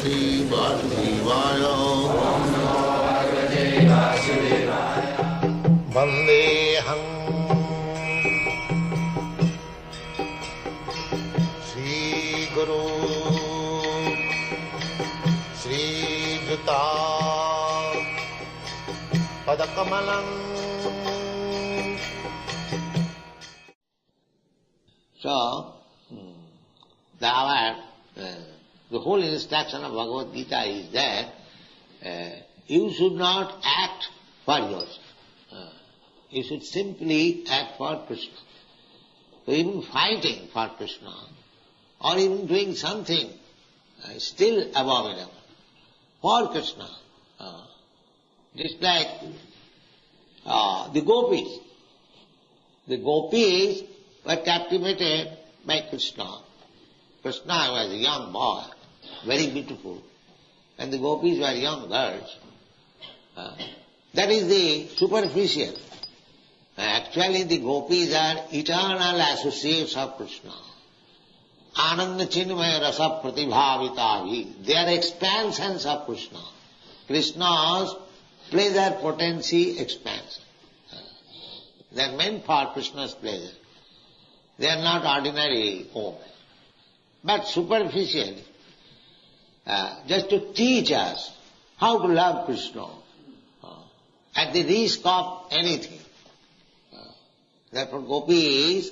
Shri Vasudevaya. Vandeham Shri Guru Shri Juta Padakamalam. So, the whole instruction of Bhagavad-gita is that you should not act for yourself. You should simply act for Krishna. So even fighting for Krishna or even doing something still abominable for Krishna. Just like the gopis. The gopis were captivated by Krishna. Krishna was a young boy, very beautiful, and the gopis were young girls. That is the superficial. Actually the gopis are eternal associates of Krishna. Ananda chinmaya rasa pratibhavitavi. They are expansions of Krishna. Krishna's pleasure potency expansion. They are meant for Krishna's pleasure. They are not ordinary women. But superficially, just to teach us how to love Krishna at the risk of anything. Therefore gopis,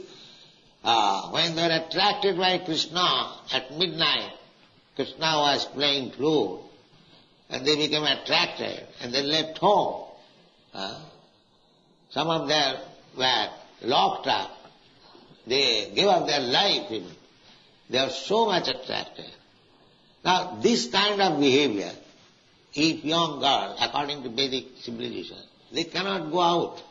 when they were attracted by Krishna at midnight, Krishna was playing flute, and they became attracted, and they left home. Some of them were locked up. They gave up their life even. They are so much attracted. Now this kind of behavior, if young girl, according to Vedic civilization, they cannot go out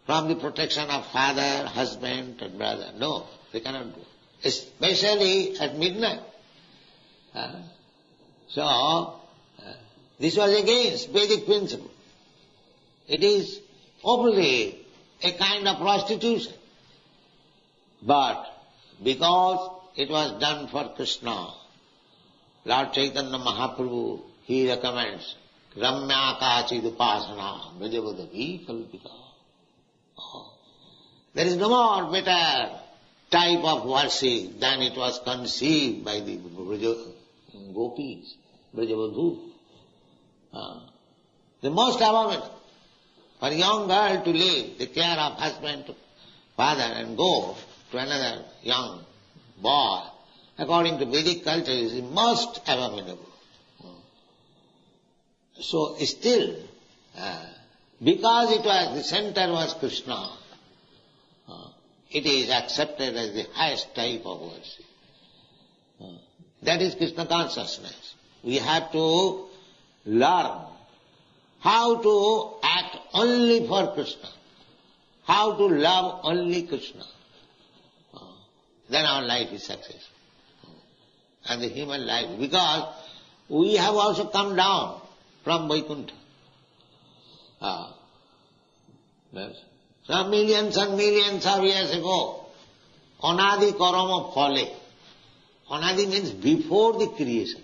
from the protection of father, husband and brother. No, they cannot go. Especially at midnight. So, this was against Vedic principle. It is openly a kind of prostitution. But because it was done for Krishna, Lord Chaitanya Mahaprabhu, he recommends Ramya Kachid Upasana Brajavadavi Kalpita. There is no more better type of worship than it was conceived by the gopis, Brajavadhu. The most abominable for a young girl to leave the care of husband, father and go to another young boy, according to Vedic culture, is the most abominable. So still, because it was, the center was Krishna, it is accepted as the highest type of worship. That is Krishna consciousness. We have to learn how to act only for Krishna, how to love only Krishna. Then our life is successful. And the human life, because we have also come down from Vaikuntha. Some millions and millions of years ago, Anadi Karama Phale. Anadi means before the creation.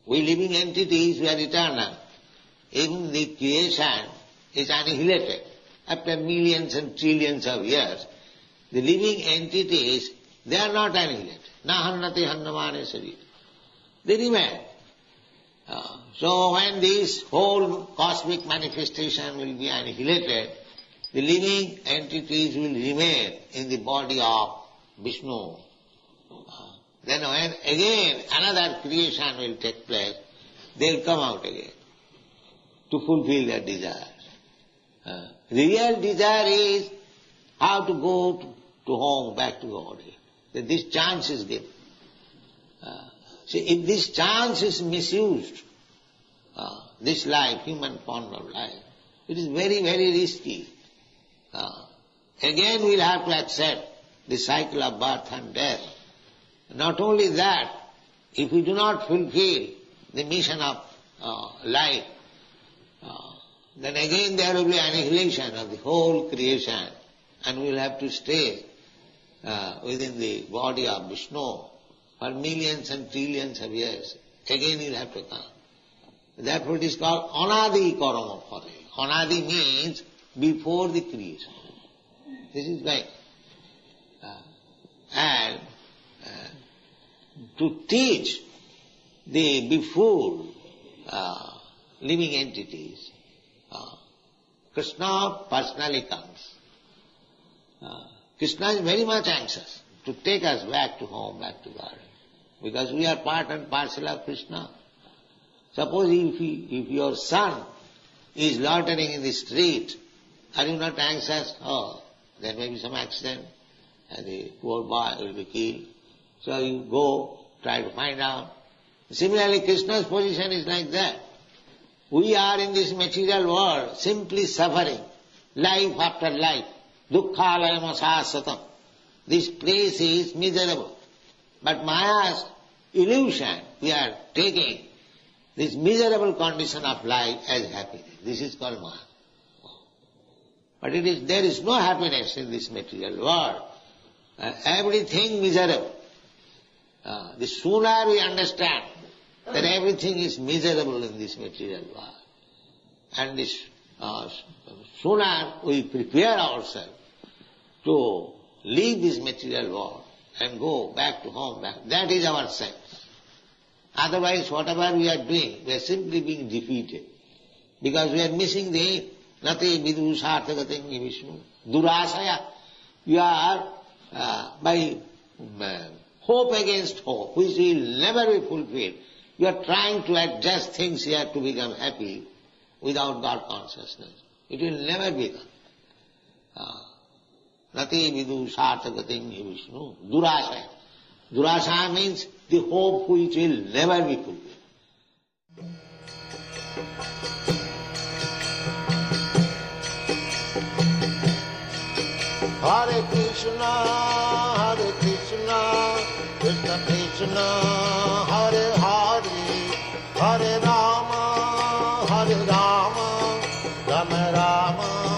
We living entities, we are eternal. Even the creation is annihilated. After millions and trillions of years, the living entities, they are not annihilated. Nahannati hannamane sarira. They remain. So when this whole cosmic manifestation will be annihilated, the living entities will remain in the body of Vishnu. Then when again another creation will take place, they will come out again to fulfill their desires. Real desire is how to go to home, back to God. That this chance is given. See, if this chance is misused, this life, human form of life, it is very, very risky. Again we'll have to accept the cycle of birth and death. Not only that, if we do not fulfill the mission of life, then again there will be annihilation of the whole creation, and we will have to stay within the body of Vishnu for millions and trillions of years. again you'll have to come. Therefore it is called Anadi Karma Phale. Anadi means before the creation. This is right. And to teach the before living entities, Krishna personally comes. Krishna is very much anxious to take us back to home, back to God, because we are part and parcel of Krishna. Suppose if your son is loitering in the street, are you not anxious? Oh, there may be some accident and the poor boy will be killed. So you go, try to find out. Similarly, Krishna's position is like that. We are in this material world simply suffering, life after life. Dukkhalayam asasatam. This place is miserable. But Maya's illusion, we are taking this miserable condition of life as happiness. This is called Maya. But there is no happiness in this material world. Everything miserable. The sooner we understand that everything is miserable in this material world, and this sooner we prepare ourselves to leave this material world and go back to home, that is our sense. Otherwise, whatever we are doing, we are simply being defeated, because we are missing the nati vidu sarthagatim vishnu durasaya. You are by hope against hope, which will never be fulfilled. You are trying to adjust things here to become happy without God consciousness. It will never be done. Nati vidu sarthagatim vishnu durasaya. Durasaya means the hope which will never be fulfilled. Hare Krishna, Krishna Krishna, Hare Hare, Hare Rama, Rama Rama.